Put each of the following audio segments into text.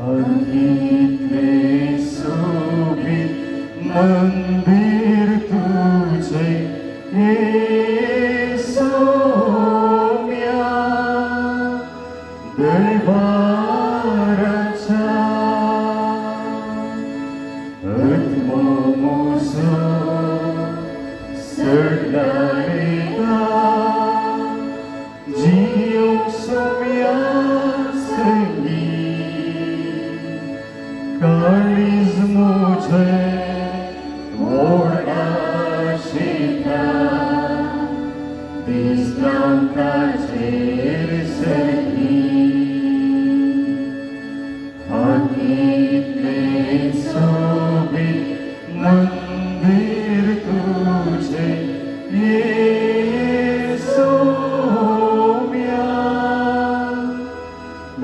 अगीतले शोभित मंदिर तुझे येशूम्या दरबाराच्या आत्मोमुसो सडलालेता जीव सोम्या संगी काळीज मुझे ओढाशिता दिसलांताचेर सगी हाकीतले सोबीत मंदिर तुझे येशूम्या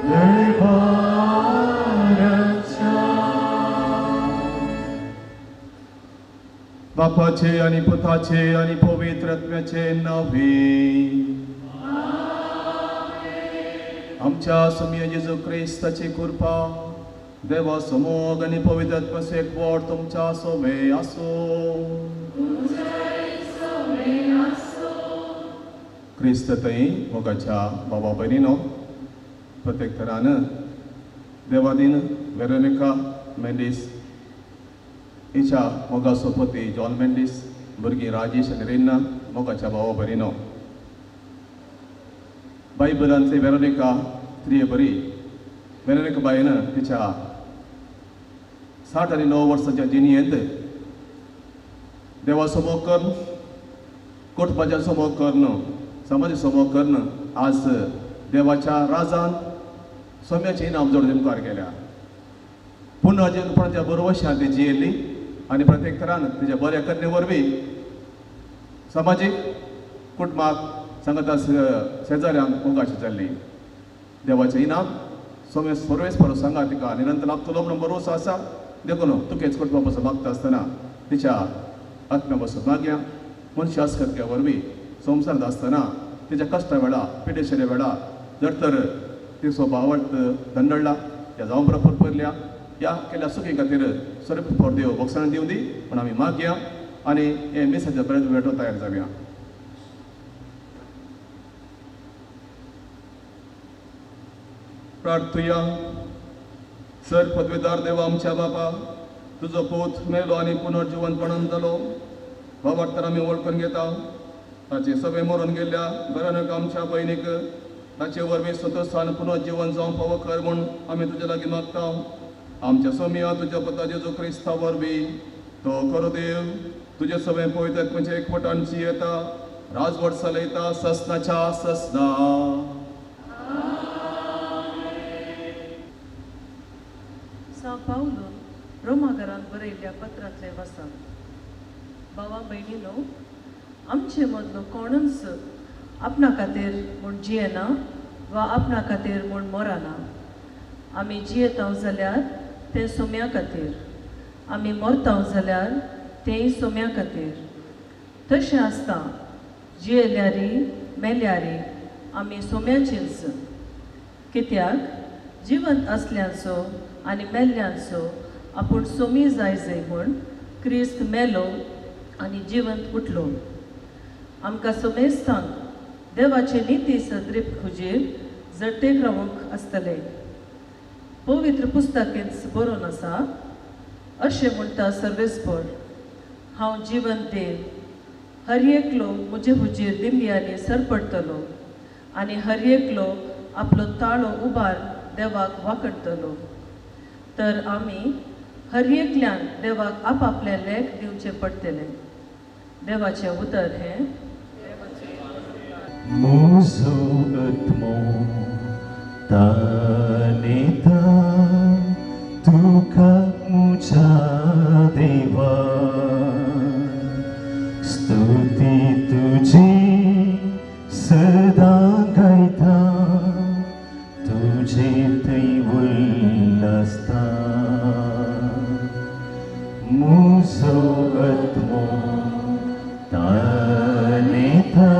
दरबाराच्या बापाचे आणि पुताचे आणि पवित्र आत्म्याचे नावे आमच्या सम्य जेजू ख्रिस्ताची कृपा देवा समोग आणि पवित्र आत्म्याचे एकवट तुमच्या सोबे असो. ख्रिस्त थंय मोगाच्या बाबा भयणीनो प्रत्येक तरान देवादीन वेरोनिका मेंडिस हिच्या मोगाचो पती जॉन मेंडिस भुरगीं राजेश आनी रेन्ना मोगाच्या भावा भयणीनो बायबलांतली वेरोनिका स्त्री बरी वेरोनिका बायन तिच्या 69 वर्साच्या जिणेंत देवा समोर कर्ण कुटुंबाच्या समोर कर्ण समाजा समोर कर्ण आज देवाच्या राजान सोम्याचे इनाम जोड मुखार केल्या. पुन्हा कोणाच्या बरोवशान ती जियेली आनी प्रत्येक तरान तिच्या बऱ्या कन्ने वरवीं समाजीक कुटुंबाक सांगता शेजाऱ्यांक मोगाची जाल्ली. देवाचें इनाम सोम्या सर्वेस्पर सांगा तिका निरंतर लागतलो म्हणून भरोसो आसा. देखून तुकेच कुटुंबा पासून मागता आसतना तिच्या आत्म्या पासून मागया. मनुष्य आसकत्या वरवीं संवसारांत आसतना तिच्या कश्टा वेळा पिडेशेल्या वेळा जर तर ती स्वभावार्थ दंडळला त्या जावं बरोबर पडल्या या केल्या सुखी खातीर सर्व देव भोगसण दिवं दी म्हणून आमी मागया आनी हे मेसेजा पर्यंत वेटो तयार जावया. प्रार्थुया. सर पदवीदार देवा आमच्या बापा तुजो पूत मेलो आनी पुनर्जिवंतपणान जालो बाबाक तर आमी वळखून घेता. ताचे सगळे मरून गेल्ल्या घरानक आमच्या भयणीक ताचे वरवीं सतस्थान पुनर्जीवन जावं फावो कर म्हूण आमी तुजे लागीं मागता. आमच्या सोमिया तुज्या पुता जेजू क्रिस्ता वरवीं तो करो देव तुजे सगळें पवित्र आत्म्याचे एकवटान जियेता राजवट चलयता ससनाच्या ससना. पावलो रोमाघरांत बरयल्ल्या पत्रांतले वचन. भावा भयणीनो आमचे मदलो कोणूच आपणा खातीर म्हूण जियेना वा आपणा खातीर म्हूण मरना. आमी जियेता जाल्यार तें सोम्या खातीर आमी मरता जाल्यार तेंय सोम्या खातीर. तशें आसता जियेल्यारी मेल्यारी आमी सोम्याचीच. कित्याक जिवंत असल्यांचो आनी मेल्ल्यांचो आपूण सोमी जाय म्हूण क्रिस्त मेलो आनी जिवंत उठलो. आमकां सोमेस्तान देवाचे निती सदरीप खुजेर जडटेक रावूंक आसतले. पवित्र पुस्तकेंत बरोवन आसा अशें म्हणटा सर्वेस्पर हांव जिवंत देव हर एकलो म्हजे हुजेर दिंब्यांनी सरपडटलो आनी हर एकलो आपलो ताळो उबार देवाक वाकडटलो. तर आमी हर एकल्यान देवाक आपआपले लेख दिवचे पडटले. देवाचें उतर हें म्हजो आत्मो तानेता तुका म्हज्या देवा. स्तुती तुजी सदां गायता तुजे थंय उल्हासता. म्हजो आत्मो तानेता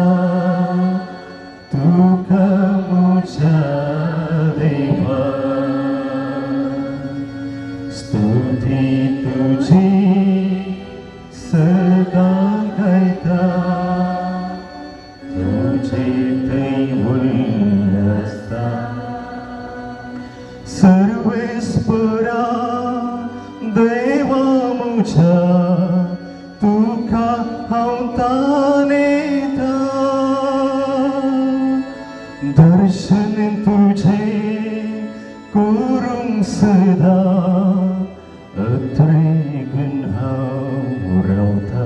तुका म्हज्या देवा. स्तुती तुझी सदा गायता तुझे दैवल असता सर्वेस्परा देवा मुझा तुका हांव तानेता दर्शन तुझे करूंक सदा अत्रेगन हांव रावता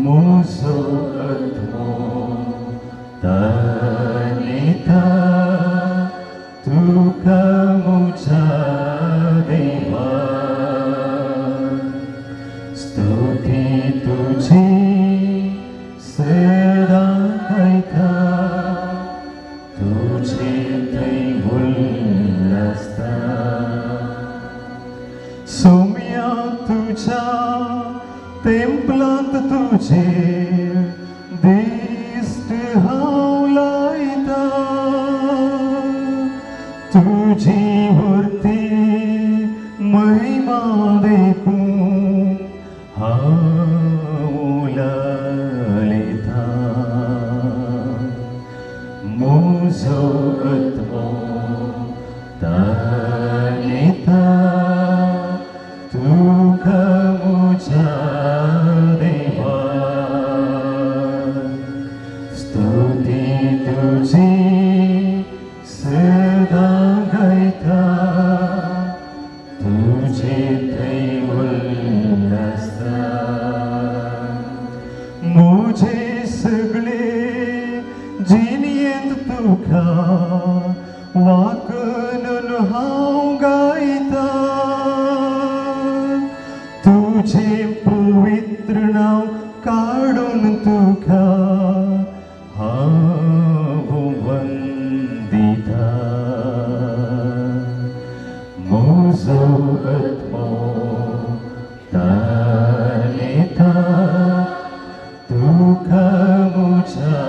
म्हजो आत्मो तानेता तुका म्हज्या देवा स्तुती तुझी सदा गायता तुझे दैवल असता सौम्या तुझ्या तेंपलांत तुझे दिश्ट हांव लायता तुझी वर्ती महिमा देखून हांव लायता म्हजो आत्मो तानेता तुका म्हज्या देवा स्तुती तुझी सदा गायता तुझे दैवल असता मुझे सगळे जिणयेंत तुका वाकून हांव गायता तुझे पवित्र नांव काडून तुका हांव वंदिता म्हजो आत्मो तानेता तुका म्हज्या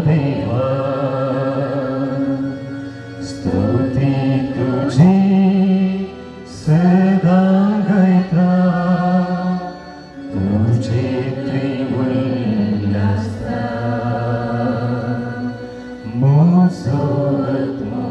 देवा स्तुती तुझी सदा गायता तुझे दैवल असता म्हजो आत्मो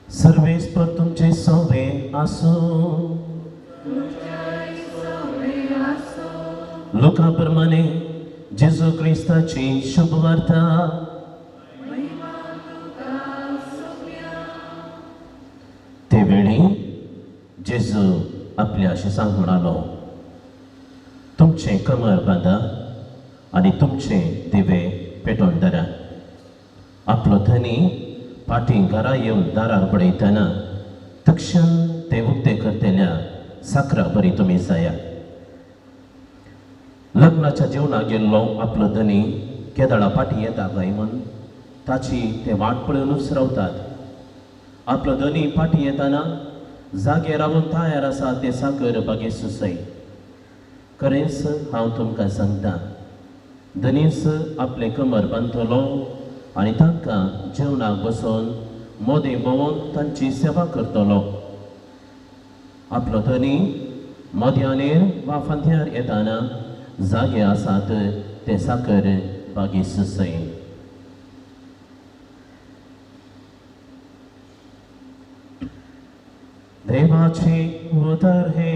सर्वेस्पर तुमचे सवे आसूं लोकांप्रमाणे जेजू क्रिस्ताची शुभ वार्ता ते वेळी जेजू आपल्या शिसांक म्हणालो तुमचे कमर बांदा आनी तुमचे दिवे पेटोवन धरा आपलो धनी पाटी घरा येवन दारार पडयतना तक्षण ते उक्ते करतेल्या साकरा बरी तुमी जाया लग्नाच्या जेवणाक गेल्लो आपलो धनी केदाळा पाटी येता काय म्हण ताची ते वाट पळोवनूच रावतात आपलो धनी पाटी येताना जागे रावून तयार आसा ते साकर बागे सुसय खरेंच हांव तुमकां सांगता, धनीस आपले कमर बांदतलो आनी तांकां जेवणाक बसोवन मोदें भोंवून तांची सेवा करतलो. आपलो धनी मोद्यानेर वा फांत्यार येताना जागे आसात ते साकर बागेस सैन. देवाचे उतर हे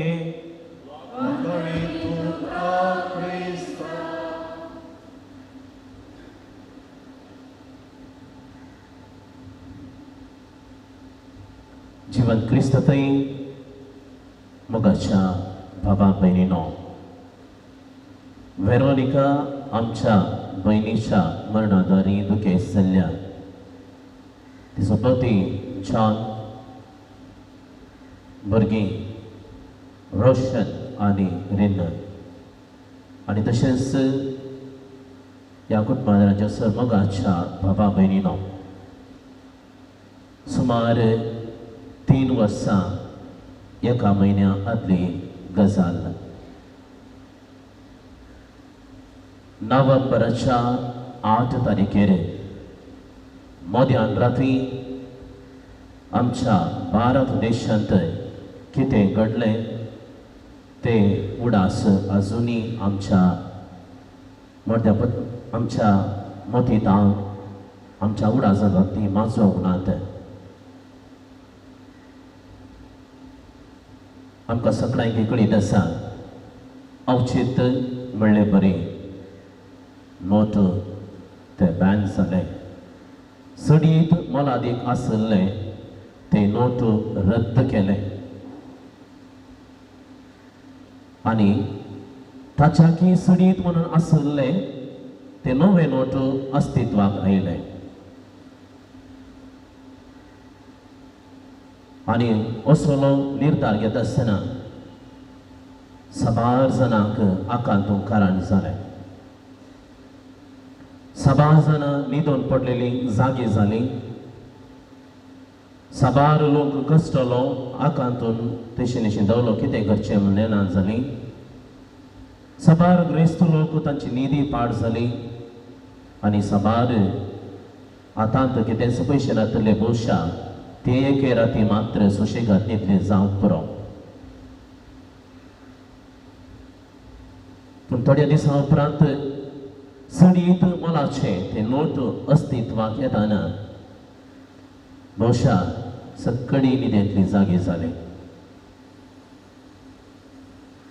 जीवन क्रिस्ततय मोगाच्या बाबा बहिणीनो, वेरोनिका आमच्या बहिणीच्या मरणाद्वारी दुखेस जाल्ल्या. तिचो पती जॉन भुरगीं रोशन आनी रिनन आनी तशेंच ह्या कुटुंबाच्या मोगाच्या बाबा बहिणीनो, सुमार 3 वर्सां एका म्हयन्या आदली गजाल. नोव्हेंबराच्या 8 तारखेर मोद्यान रात्री आमच्या भारत देशांत कितें घडलें ते उडास अजुनी आमच्या आमच्या मोतीतां आमच्या उडासांत ती माजोवंक नात. आमकां सगळ्यांक कळीत आसा, अवचित म्हणलें बरें, नोट ते बॅन जाले. सडीत मोलादीक आसले ते नोट रद्द केले आनी ताच्या की सडीत म्हणून आसले ते नवे नोट अस्तित्वाक आयले. आनी असलो निर्धार घेत आसतना साबार जाणांक आकांतूंक कारण जालें. साबार जाणां न्हिदोन पडलेलीं जागी जालीं. साबार लोक कश्टलो आकांतून तेशें दवलो कितें करचें म्हूण नेनां जालीं. साबार ग्रेस्त लोक तांची न्हिदी पाड जाली आनी साबार आतांत कितें पयशे नातले भोवशा ते एके राती मात्र सुशेगाद न्हिदले जावंक पुरो. पूण थोड्या दिसां उपरांत सडीत मोलाचे ते नोट अस्तित्वाक येताना भोवशा सगळी न्हिदेंतली जागी जाले.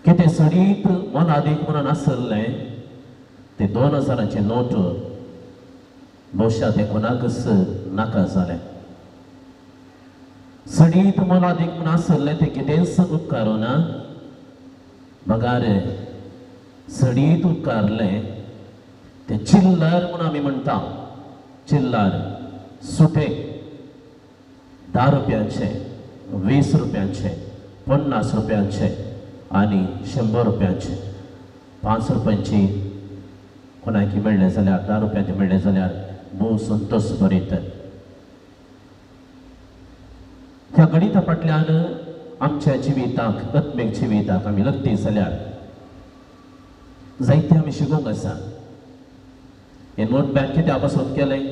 कितें सडीत मोलादीक म्हणून आसले ते 2000चे नोट भोवशा ते कोणाकच नाका जाले. सडीत मोलादीक म्हणून आसले ते कितेंच उपकारो ना. बगार सडीत उपकारले ते चिल्लर म्हणून आमी म्हणटा. चिल्लर सुटे 10 रुपयांचे, 20 रुपयांचे, 50 रुपयांचे आनी 100 रुपयांचे. 5 रुपयांची कोणाकी मेळ्ळे जाल्यार 10 रुपयांचे मेळ्ळे जाल्यार भोव संतोश भरीत. ह्या गणिता फाटल्यान आमच्या जिविताक, आत्मीक जिविताक आमी लग्ती जाल्यार जायते आमी शिकूंक आसा. हे नोट बॅन कित्या पासून केलें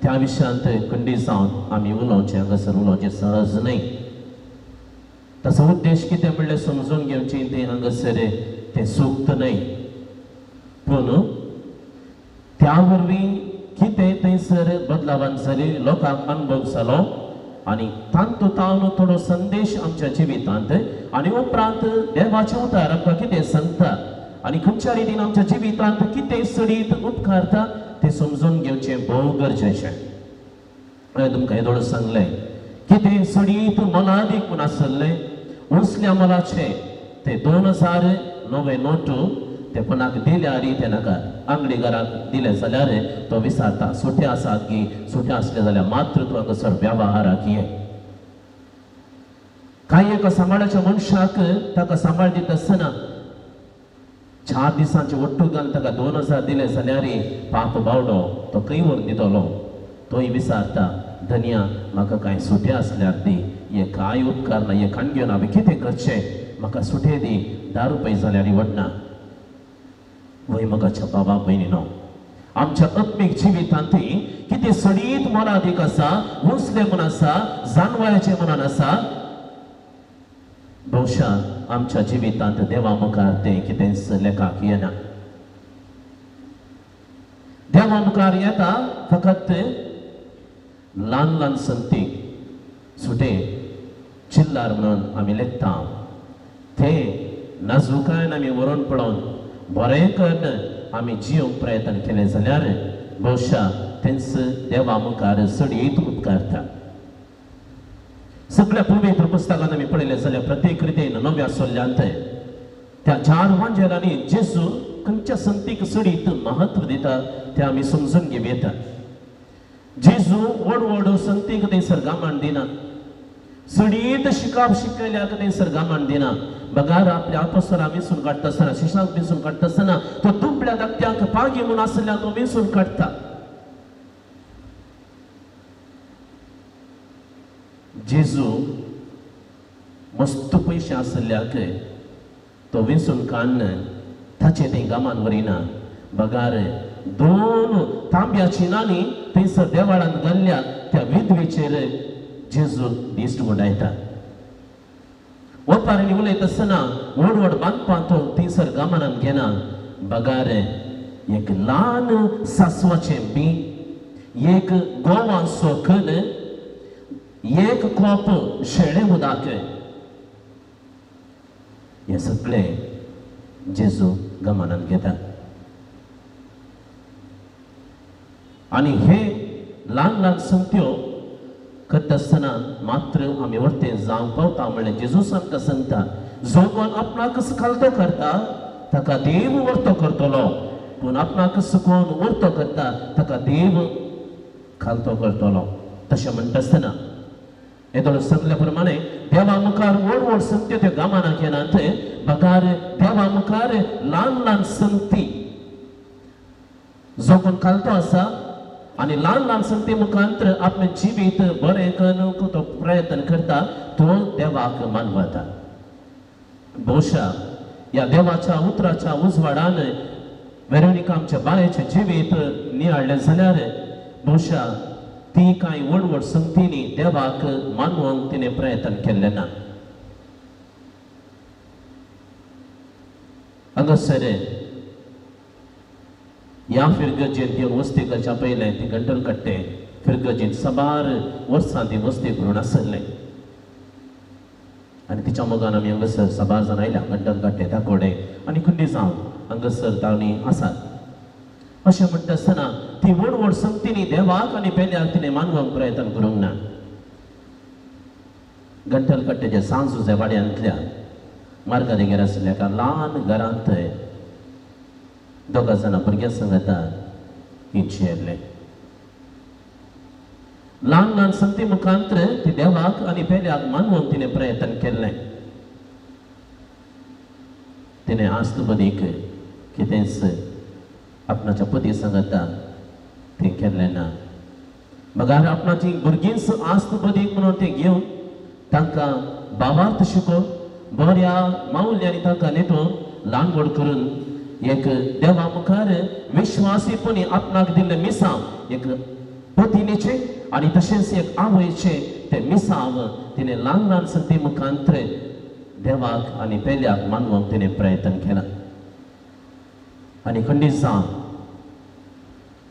त्या विशयांत खंडीत जावन आमी उलोवचें, हांगासर उलोवचें सहज न्हय. ताचो उद्देश कितें म्हणलें समजून घेवचें तें हांगासर तें सूक्त न्हय. पूण त्या वरवीं कितें थंयसर बदलावान जाली, लोकांक अनुभव जालो आनी तांतून थोडो संदेश आमच्या जिवितांत आनी उपरांत देवाचे उतार आमकां कितें सांगता आनी खंयच्या रितीन आमच्या जिवितांत कितें सडीत उपकारता तें समजून घेवचें भोव गरजेचें. हांवें तुमकां येदोळ सांगलें, कितें सडीत मोलादीक म्हूण आसलें उसल्या मोलाचे ते 2000 नवे नोट ते कोणाक दिल्यार ते नाका. अंगडीकाराक दिले जाल्यार तो विचारता सुटे आसात की, सुटे आसले जाल्यार मात्र तूं हांगासर वेव्हाराक ये. कांय एका सांबाळाच्या मनशाक ताका सांबाळ दिता आसतना 4 दिसांचे वट्टू घालून ताका 2000 दिले जाल्यार पाप बावडो तो खंय व्हरून दितलो. तोय विचारता, धन्या म्हाका कांय सुटे आसल्यार दी, हे कांय उपकार ना, हे खाण घेवन हांवें कितें करचें, म्हाका सुटे दी. 10 रुपये जाल्यार वडना. वैमगाच्या बाबा बहिणीनो, आमच्या आत्मिक जिवितांतय किती सडीत मोलादीक आसा, हुसले म्हण आसा, जानवयाचे मनान आसा, बहुशा आमच्या जिवितांत देवा मुखार ते कितेंच लेखाक येना. देवा मुखार येता फकत ल्हान ल्हान संतीक सुटे चिल्लार म्हणून आमी लेखता. ते नाजूकायेन आमी व्हरून पळोवन बरें करून आमी जिवंक प्रयत्न केले जाल्यार बहुशा तेंच देवा मुखार सडीत उपकारता. सगळ्या पवित्र पुस्तकांत आमी पळयलें जाल्यार प्रत्येक रितीन नव्या सोल्ल्यांत त्या 4 वांजेलांनी जेजू खंयच्या संतीक सडीत महत्व दिता ते आमी समजून घेवं येता. जेजू व्हड व्हड संतीक थंयसर गामान दिना, सडीत शिकाप शिकयल्याक थंयसर गामान दिना. बगार आपल्या आपोस्तलांक विंचून काडटा आसतना, शिश्यांक विंचून काडटा आसतना तो दुबळ्या धाकट्यांक पागी म्हूण आसल्याक तो विंचून काडटा. जेजू मस्त पयशे आसल्याक तो विंचून काडन ताचे थंय गामान वरिना. बगार 2 तांब्याची नाणी थंयसर देवाळांत घाल्ल्या त्या विधवेचेर जेजू दिश्ट गुंडायता. ओपारांनी उलयता आसतना व्हड व्हड बांदपां तो थंयसर गामानान घेना. बगार एक ल्हान सासवाचें बी, एक गोवांचो कण, एक कोप शेळे उदक, हे सगळें जेजू गमानान घेता. आनी हे ल्हान ल्हान संत्यो करता आसतना मात्र आमी वर्तें जावंक पावता. म्हणल्यार जेजूस आमकां सांगता, जो कोण आपणाक खालतो करता ताका देव वर्तो करतलो, पूण आपणाक कोण वर्तो करता ताका देव खालतो करतलो. तशें म्हणटा आसतना येदोळ सांगल्या प्रमाणे देवा मुखार व्हड व्हड संत्यो त्यो गामानाक येनात. बगार देवा मुखार ल्हान ल्हान संती जो कोण खालतो आसा आनी ल्हान ल्हान संती मुखांतर आपलें जिवीत बरें करूंक तो प्रयत्न करता, तो देवाक मानवता. बहुशा ह्या देवाच्या उतराच्या उजवाडान वेरोनिका आमच्या बायेचें जिवीत नियाळ्ळें जाल्यार बहुशा ती कांय व्हड व्हड संतींनी देवाक मानवंक तिणें प्रयत्न केल्लें ना. हांगासर ह्या फिरगजेन ती वस्ती करच्या पयलें ती गंटल कट्टे फिरगजीन सबार वर्सां ती वस्ती करून आसले. आनी तिच्या मोगान आमी हांगासर सबार जाण आयल्या गंटल कट्टे दाखोडे आनी खंडी जावन हांगासर तांणी आसात. अशें म्हणटा आसतना ती व्हड व्हड संतींनी देवाक आनी पेल्याक तिणें मानवंक प्रयत्न करूंक ना. गंटल कट्टेच्या सांजुजे वाड्यांतल्या मार्गादेगेर आसल्या एका ल्हान घरांत 2 जाणां भुरग्यां सांगता हिंचेरले. ल्हान ल्हान संती मुखांतर ती देवाक आनी पेल्याक मानवंक तिणें प्रयत्न केल्लें. तिणें आस्त बदीक कितेंच आपणाच्या पती सांगता तें केल्लें ना. बगार आपणाची भुरगींच आस्त बदीक म्हणून तें घेवन तांकां भावार्थ शिकोवन बऱ्या माऊल्यांनी तांकां नेटोवन ल्हान व्हड करून एक देवा मुखार विश्वासीपणी आपणाक दिल्लें मिसांव एक पत्नीचें आनी तशेंच एक आवयचें तें मिसांव तिणें ल्हान ल्हान संती मुखांतर देवाक आनी पेल्याक मानवंक तिणें प्रयत्न केला. आनी खंडीत जावन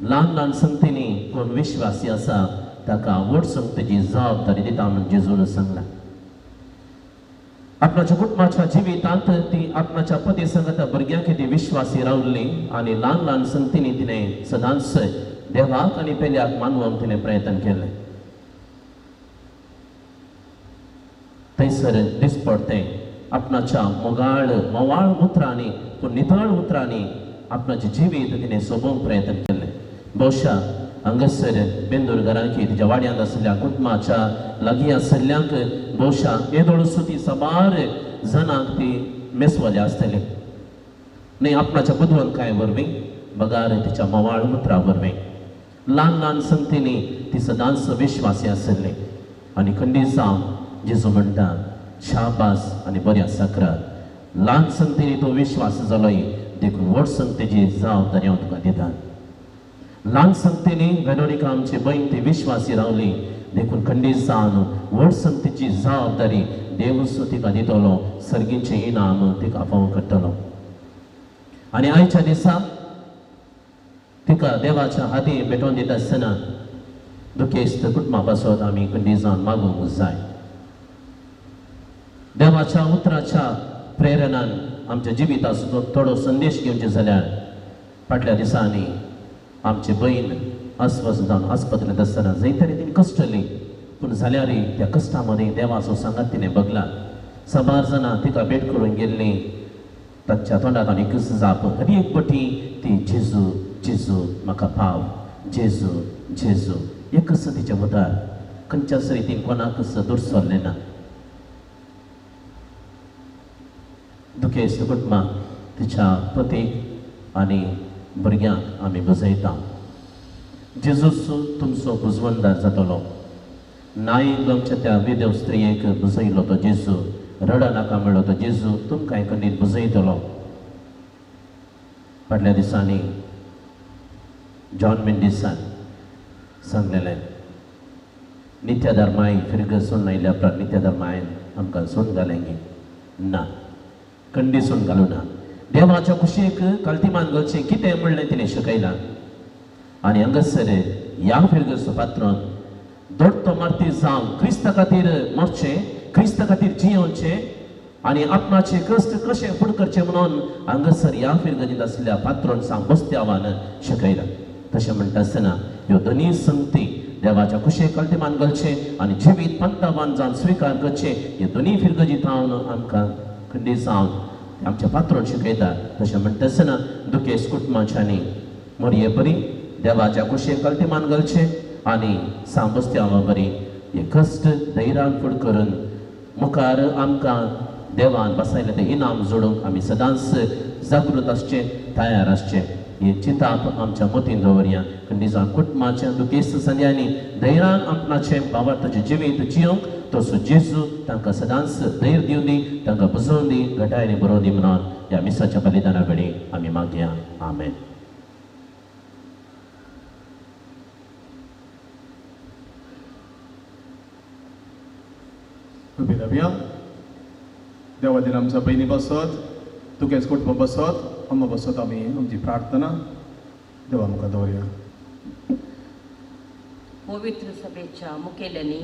ल्हान ल्हान संतींनी कोण विश्वासी आसा ताका व्हड संगतेची जबाबदारी दिता म्हणून जेजून सांगला. आपणाच्या कुटुंबाच्या जिवितांत ती आपणाच्या पती सांगता भुरग्यांक ती विश्वासी रावल्ली आनी ल्हान ल्हान संतींनी तिणें सदांच देवाक आनी पेल्याक मानवंक तिणें प्रयत्न केलें. थंयसर दिसपडटें आपणाच्या मोवाळ उतरांनी पूण नितळ उतरांनी आपणाचें जिवीत तिणें सोबोवंक प्रयत्न केलें. बहुशा हांगासर बेंदूर घरांकी तिच्या वाड्यांत आसल्या कुटुंबाच्या लागीं आसल्ल्यांक बहुशा येदोळ सुती सबार जाणांक ती मेसवले आसतली. न्ही आपणाच्या बुदवंकाय वरवीं बगार तिच्या मोवाळ उतरा वरवीं ल्हान ल्हान संतींनी ती सदांच विश्वासी आसली. आनी खंडीत जावन जेजू म्हणटा शाबास आनी बऱ्या साकरात ल्हान संतींनी तो विश्वास जालोय देखून व्हड संगतेची जबाबदारी हांव तुका दिता. ल्हान संगतेनी वेरोनिका आमची बहीण ती विश्वासी रावली देखून खंडीत जावन व्हड संगतेची जबाबदारी देवूच तिका दितलो, सर्गीचें इनाम तिका फावो करतलो. आनी आयच्या दिसा तिका देवाच्या हातीन भेटोवन दिता आसतना दुखेस्त कुटुंबा पासत आमी खंडीत जावन मागूंक जाय. देवाच्या उतराच्या प्रेरणान आमच्या जिविताचो थोडो संदेश घेवचे जाल्यार फाटल्या दिसांनी आमची बहीण अस्वस्थ जावन आस्पत्रेंत आसतना जंय तरी तिणी कश्टली, पूण जाल्यारय त्या कश्टा मदीं देवाचो सांगात तिणें बगला. सबार जाणां तिका भेट करून गेल्लीं, तांच्या तोंडांत एकच जाप, आनी एक फावटी ती जेजू जेजू म्हाका पाव, जेजू जेजू एकच तिच्या मुदार. खंयच्याच रितीन कोणाकच दूर सरलें ना. दुखेस्त कुटुंबाक तिच्या पतीक आनी भुरग्यांक आमी बुजयता. जेजूच तुमचो पुजवणदार जातलो. नाईक आमच्या त्या विधव स्त्रियेक बुजयलो तो जेजू, रडा नाका म्हणलो तो जेजू तुमकां खंडीत बुजयतलो. फाटल्या दिसांनी जॉन मेंडिसान सांगलेलें, नित्य धर्माय फिरग सोडून आयल्या उपरांत नित्य धर्मायन आमकां सोडून घालेंगे ना, खंडी सोडून घालूं ना. देवाच्या कुशीक काल्तिमान घालचें कितें म्हणलें तिणें शिकयलां. आनी हांगासर ह्या फिरगेचो पात्रोन दोडतो मारती जावन क्रिस्ता खातीर मरचें, क्रिस्ता खातीर जियोवचें आनी आपणाचे कश्ट कशें फुड करचें म्हणून हांगासर ह्या फिरगेंत आसलेल्या पात्रोन सांग बस्त्यावान शिकयलां. तशें म्हणटा आसतना ह्यो दोनी संगती देवाच्या कुशेक कल्तिमान घालचें आनी जिवीत पंतावान जावन स्विकार करचें, ह्यो दोनी फिरगजीत हांव आमकां खंडीत जावन आमच्या पात्रोन शिकयता. तशें म्हणटा आसतना दुखेस्त कुटुंबाच्यांनी मोरये बरी देवाच्या कुशेक कल्तिमान घालचें आनी सांग बस्त्यावा बरी हे कश्ट धैर्यान फुड करून मुखार आमकां देवान बसयलें तें इनाम जोडूंक आमी सदांच जागृत आसचें, तयार आसचें. हे चिताप आमच्या मतीन दवरया. खंडीत जावन कुटुंबाच्या दुखेस्त संद्यांनी धैर्यान आपणाचें भावार्थाचें जिवीत जियोंक तसो जेजू तांकां सदांच धैर्य दिवन दी, तांकां बुजोवन दी, घटायनी बरोवन दी म्हणून ह्या मिसाच्या बलिदाना वेळी आमी मागया. आमेन. उबी रावया. देवादीन आमच्या बहिणी बसत, तुकेच कुटुंब बसत, अम्मा बसत आमी आमची प्रार्थना देवा आमकां दवरया. पवित्र सभेच्या मुखेल्यांनी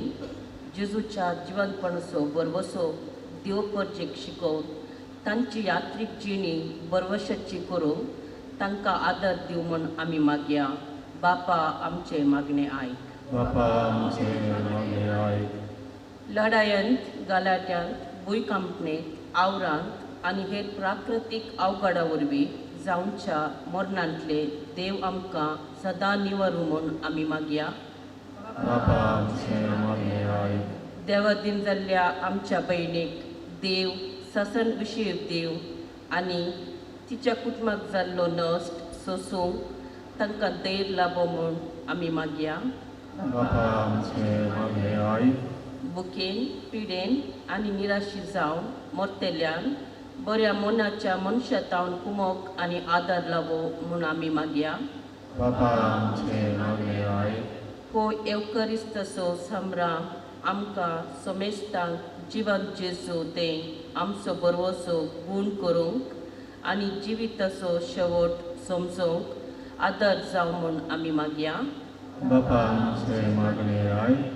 जेजूच्या जिवंतपणाचो बरवसो दिवपर्जेक शिकोवन तांची यात्रीक जिणी बरवशाची करूंक तांकां आदर दिव म्हूण आमी मागया. बापा आमचे मागणे आयक. बापा आमचे मागणे आयक. लढायांत, गलाट्यांत, भुंयकांपणेंत, आवरांत आनी हेर प्राकृतीक अवघडा वरवीं जावच्या मरणांतले देव आमकां सदां निवारूं म्हूण आमी मागया. बापा आमचे मागणे आयक. देवादीन जाल्ल्या आमच्या भयणीक देव ससन विशीर देव आनी तिच्या कुटुंबाक जाल्लो नश्ट सोसूंक तांकां धैर्य लाबो म्हूण आमी मागया. बापा आमचे मागणे आयक. बुकेन, पिडेन आनी निराशी जावन मरतेल्यान बऱ्या मनाच्या मनशातावन कुमोक आनी आदार लावो म्हूण आमी मागया. बापा आमचे मागणे आयक. हो एवकरिस्तसो संभ्राम आमकां सोमेस्तांक जिवंत जेजू दें आमचो बरवसो गूण करूंक आनी जिविताचो शेवट समजोवंक आदार जावं म्हूण आमी मागया. बापा आमचे मागणे आयक.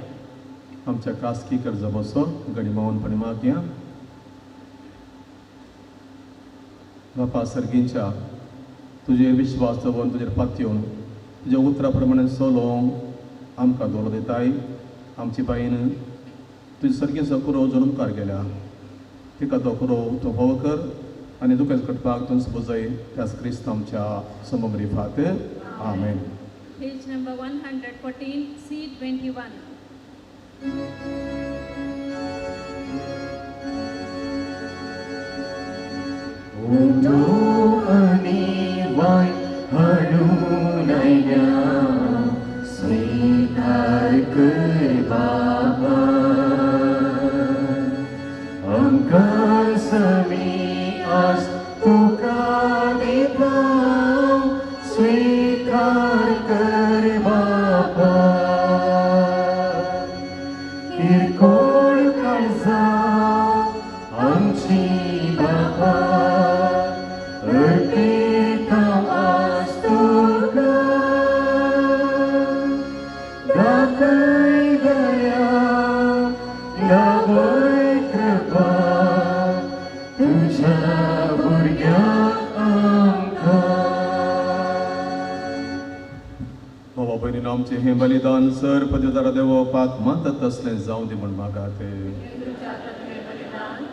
आमच्या खासगी कर्ज बसो घडी मौनपणे मागया. बापा सर्गींच्या तुजेर विश्वास दवरून तुजेर पातयेवन तुज्या उतरा प्रमाणे चलोवंक आमकां दवरो दिताय. आमची बाईन तुजे सर्गीचो कुरो जोडून मुखार गेल्या, तिका तो कुरो तो भोव कर आनी दुखेस कटपाक तुमचो बुजय त्याच क्रिस्त आमच्या समोरी फात. आमेन. Page number 114, C21. Undo aniway halunaya sweetheart kay Baba angkan sa mias तुका दिता स्वीकार कर बापा किरकोळ काळजां आमची बापा अर्पिता आज तुका दाखय दया लाभय कृपा तुझ्या भुरग्यांक आमकां भावा भयणीनो आमचें हें बलिदान सर पदवीदारा देवोवपाक मानतात तसलें जावं दी म्हूण मागात.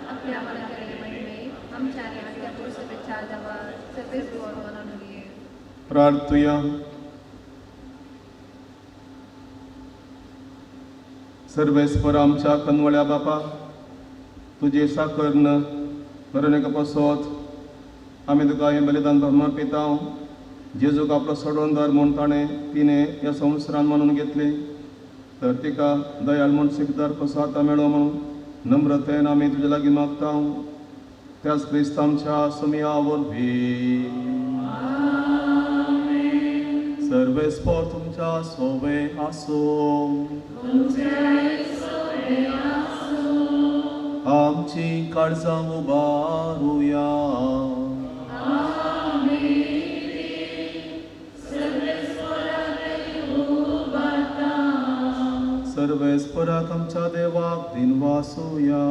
आपल्या मनात केलेले महिमे आमच्या आणि आमच्या पुरुषापेक्षा जवळ सगळेच गौरव अनुलीय प्रार्थुया. सर्वेस्पर आमच्या कनवळ्या बापा तुजे साकर्ण करुणेक पसोत आमी तुका हें बलिदान समर्पिता. जेजूक आपलो सोडवणदार म्हूण तिणें ह्या संवसारान मानून घेतली तर तिका दयाळ म्हूण सिकदार कसो आतां मेळो म्हणून नम्रतेन आमी तुजे लागीं मागता. त्याच क्रिस्त आमच्या सुमया वरवीं सर्वेस्पर तुमच्या सोबे आसूं. आमची काळजां उबारुया. सर्वेस्पराक आमच्या देवाक दिन वासुया.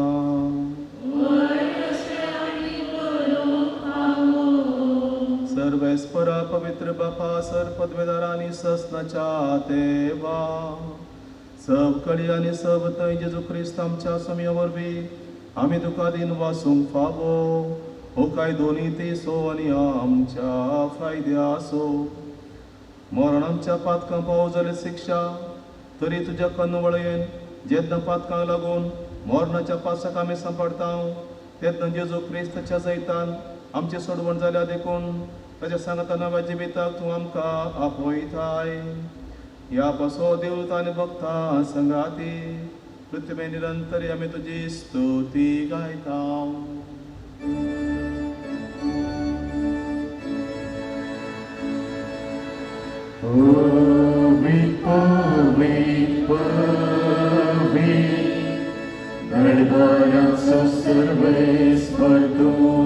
सर्वेस्परा पवित्र बापा सर पदवेदार आनी ससनाच्या देवा सब कडी आनी सब थंय जेजू क्रिस्त आमच्या समया वरवीं आमी तुका दिन वासूंक फावो हो काय दोनी तेसो आनी आमच्या फायद्या असो. मरण आमच्या पातकां पावो जाल्यार शिक्षा तरी तुज्या कन्नवळयेन जेन्ना पातकांक लागून मरणाच्या पासाक आमी सांपडटा तेन्ना जेजू क्रिस्ताच्या जैतान आमचे सोडवण जाल्या देखून ताच्या सांगता नव्या जिविताक तूं आमकां आपयताय. ह्या पासो देवता आनी भक्तां संगाती पृथ्वी निरंतरी आमी तुजी स्तुती गायता. Pavit, pavit, pavit, गडबडाचो सर्वेस्पर तूं.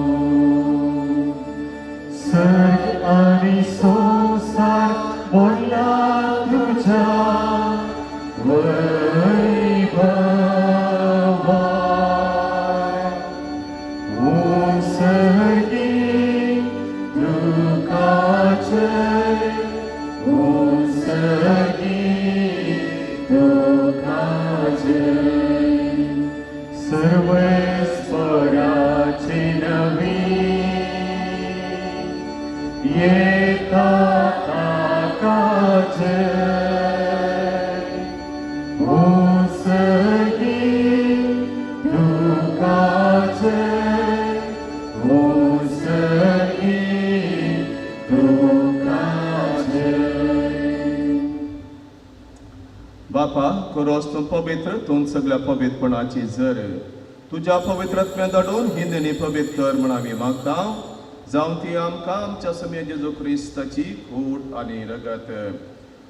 सर्ग आनी संसार बोला तुझ्या वैभवान. सर्गी तुका जय सर्वेस्पराची नवी येता ताका जय. सगी तुका जय सगी तुका जय. बापा खरोच तूं पवित्र तूं सगळ्या पवित्रपणाची जर तुज्या पवित्रत्म्या धाडून ही देणी पवित्र कर म्हूण आमी मागता. जावं ती आमकां आमच्या समेत जेजू क्रिस्ताची खूट आनी रगत.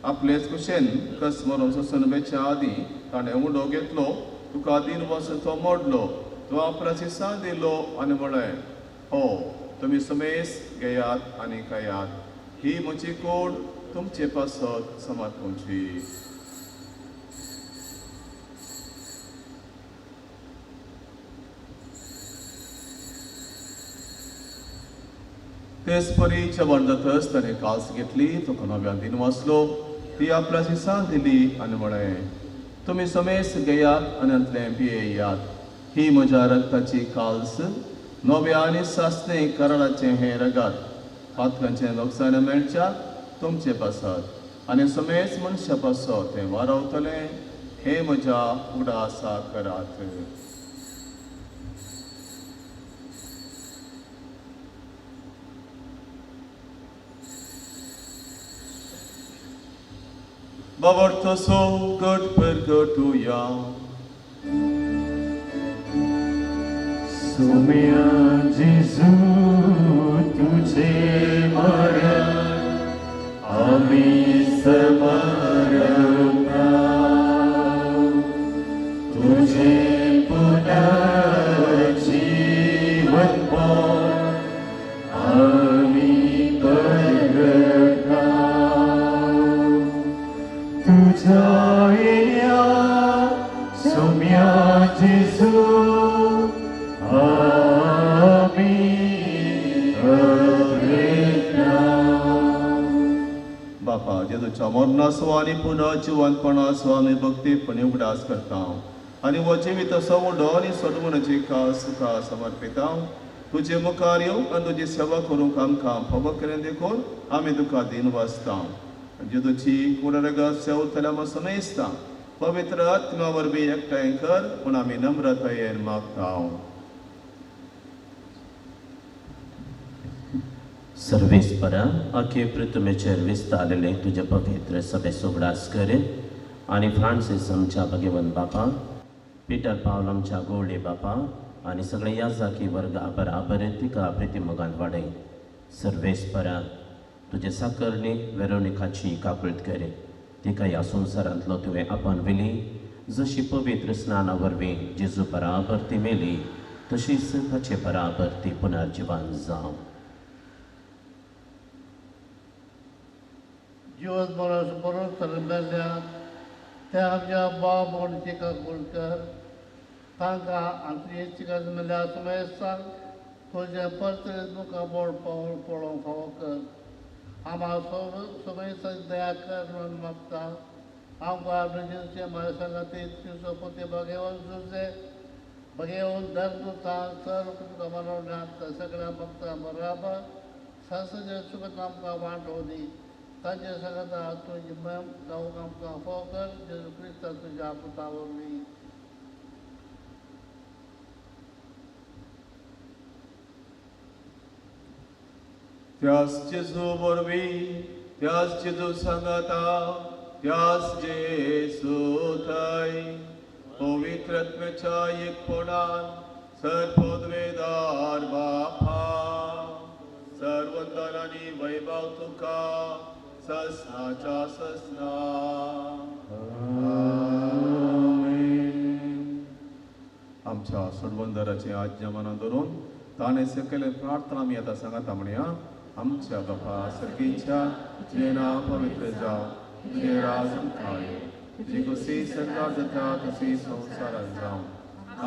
आपलेच कुशेन कस मरून सोसनबेच्या आदीं ताणें उडो घेतलो तुका दिन वचून तो मोडलो तो आपल्या शिसान दिलो आनी म्हळें हो तुमी समेस घेयात आनी खायात. ही म्हजी कूड तुमचे पासत समातूंची. तेच परी जेवण जातच ताणें कास घेतली तुका नव्यान दिन वाचलो ती आपल्या शिसान दिली आनी म्हळें तुमी समेस घेयात आनी अंतलें पियेयात. ही म्हज्या रक्ताची काल्स नव्या आनी सासणे कराराचें हें रगत पातकांचें नुकसाण मेळच्या तुमचे पासत आनी समेस मनशा पासत तें वारावतलें. हे म्हज्या उडासा करात. Bavarta so good pergotuya. Sumia Jesus. तुमच्या मरणाचो आनी पुन्हा जिवंतपणाचो आमी भक्तीपणे उगडास करता आनी हो जिवीत सवडो आनी सडवणाची खास तुका समर्पिता तुजे मुखार येवंक आनी तुजी सेवा करूंक आमकां फबकरें देखून आमी तुका दिन वाचता जेदूची कुडरगत सेवतल्या मसून इसता पवित्र आत्मा वरवीं एकठांय कर म्हूण आमी नम्रतायेन मागता सर्वेस्परा आखे पृथ्वीचेर विस्तारले तुझे पवित्र सभे उगडास कर आनी फ्रांसीस आमच्या भगवन बापा पिटर पावल आमच्या गोडे बापा आनी सगळे याजाकी वर्गा बराबर तिका प्रितीमोगान वाडय सर्वेस्परा तुझे साकरणी वेरोनिकाची काकुळट कर तिका ह्या संवसारांतलो तुवें आपण वेली जशी पवित्र स्नाना वरवीं जेजू बराबर ती मेली तशीच ताचे बराबर ती पुनर्जिवान जावं जीवन बरोबर सरमेल्या त्या आमच्या बाब म्हणचे का गोलकर तांकां आंतरिक मेल्या सुमेस्तान तुझे परतरेन तुका बोड पावल पळोवंक फावो कर आम्हा सुमेस्ताक दया कर म्हणून मागता आमकां आपल्या माझ्या सांगाती तुजो पोते भगेवन तुजे भगेवन धर तुका सर तुका मनोवण्यात सगळ्या भक्तां बराबर संसदेर सुखत आमकां वांटो दी तांचे सांगता तुजी मयम जावंक आमकां फावो कर जेजू क्रिस्ता तुज्या पुता वरवीं त्यास जेजू वरवीं त्यास जेजू सांगता त्यास जेजू थंय पवित्र आत्म्याच्या एकपणान सर्वोद्वेदार बापा सर्वंतन आनी वैभव तुका ससनाच्या ससना आमच्या सोडवंदराची आज्ञा मनात धरून ताणें सकयल प्रार्थना आमी आतां सांगता म्हणया आमच्या बापा सर्गीच्या तुजें नांव पवित्र जावं तुजें राज आमकां तुजी कशी सरकार जाता तशी संवसारांत जावं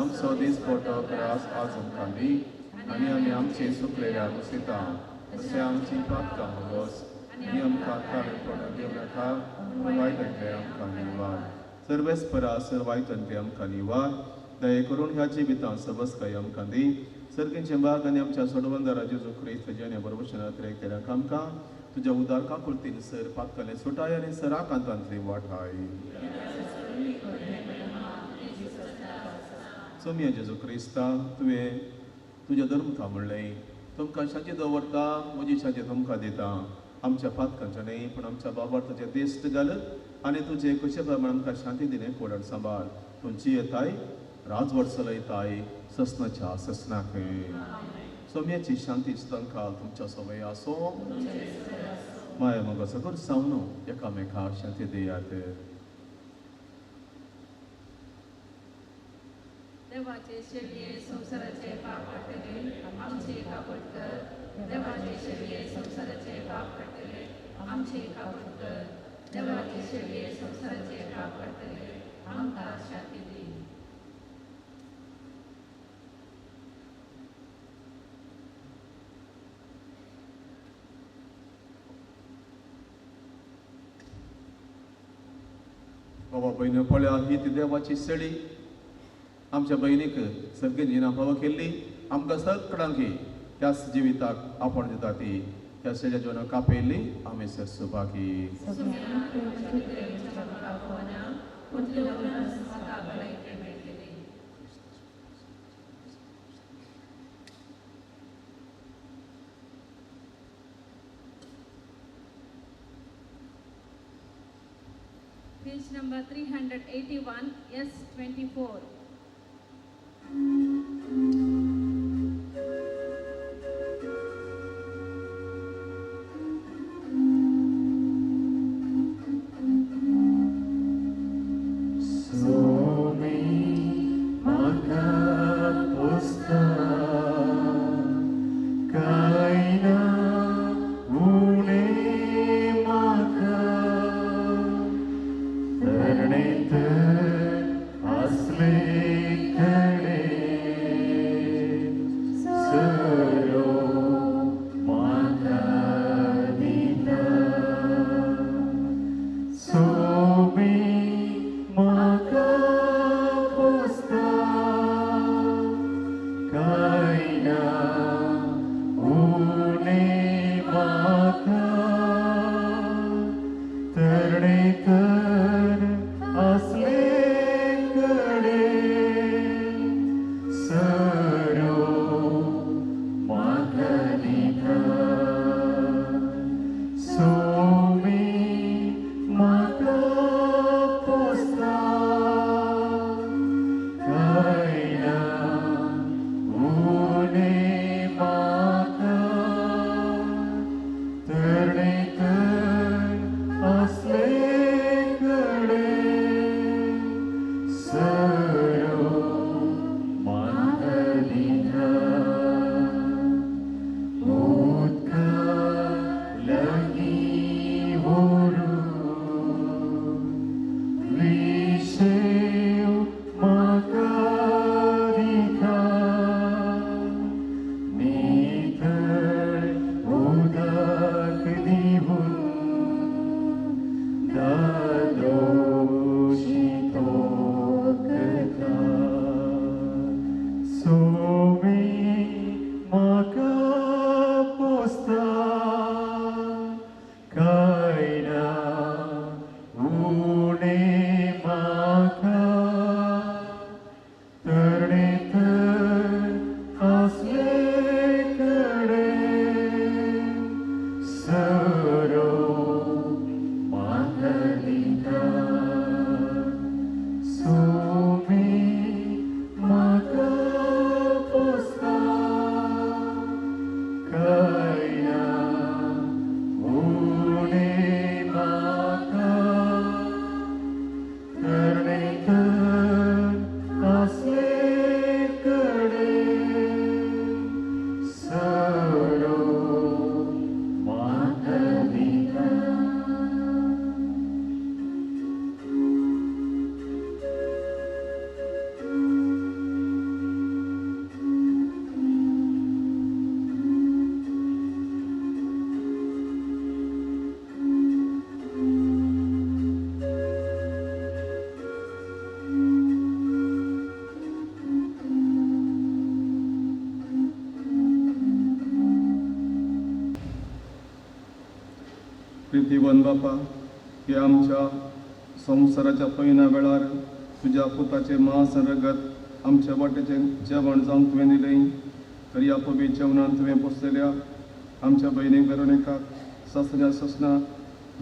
आमचो दीस पडटो त्रास आज आमकां दी आनी आमी आमची चुकलेल्या मुसिता तशें आमची पातकां मागोस आनी आमकां काळें पडूंक दिवं नाका वायटांतले आमकां निवार सर्वेस्परा सर्वायतांतले आमकां निवार दये करून ह्या जिवितांत सबस्काय आमकां दी सर्गींचे भाग आनी आमच्या सोडवंदरा जेजू क्रिस्त जेणे बरोबरशनात केल्याक आमकां तुज्या उदार काकुळतीन सर पातकले सुटाय आनी सराकांतांतली वाठाय सोम्या जेजू क्रिस्ता तुवें तुज्या धर्मका म्हणलें तुमकां शांती दवरता म्हजी शांती तुमकां दिता आमच्या पातकांच्या न्ही पूण आमच्या बाबार तुजें दिश्ट घाल आनी तुजें कशे प्रमाण आमकां शांती दिलें कोडण सांबाळ तुमची येताय राजवट चलयताय ससनाच्या ससनाक सोम्याची शांती तांकां तुमच्या सवय आसो माया मगो सगळं सावन एकामेकाक शांती दियात देवाचे शेडये संसाराचे पाप काडटले आमचे कापड कर देवाचे शेडये संसाराचे पाप काडटले आमचे कापड कर देवाचे शेडये संसाराचे पाप काडटले आमकां शांती दी बाबा बहिणी पळया ही ती देवाची सडी आमच्या बहिणीक सर्गेन जिना फावो केल्ली आमकां सगळ्यांक त्याच जिविताक आपण दिता ती त्या सड्या जिवनाक कापयल्ली आमी sir Subhagi Page number 381, S24. Asle प्रितीवन बापा, की आमच्या संवसाराच्या पयल्या वेळार तुज्या पुताचे मांस आनी रगत आमच्या वाटेचें जेवण जावंक तुवें दिलें. तर ह्या पवित्र जेवणांत तुवें पोसलेल्या आमच्या भयणीक वेरोनिकाक ससऱ्या ससना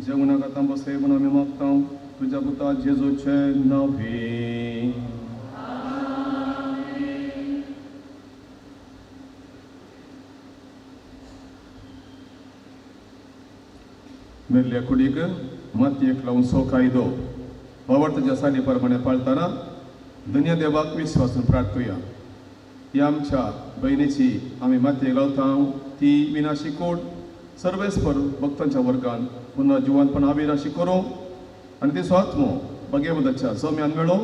जेवणाक आतां बसय म्हणून आमी मागता तुज्या पुता जेजूचे नांवे. मेल्ल्या कुडीक मातयेक लावन सोकायदो वावरताच्या साडी प्रमाणे पाळतना दुनिया देवाक विश्वासून प्रार्थुया. ही आमच्या बहिणीची आमी मातयेक लावता ती विनाशी कोण सर्वेस्पर भक्तांच्या वर्गान पुन्हा जिवंतपण अविनाशी करूं आनी तिचो आत्मो भगवंताच्या सोम्यान मेळो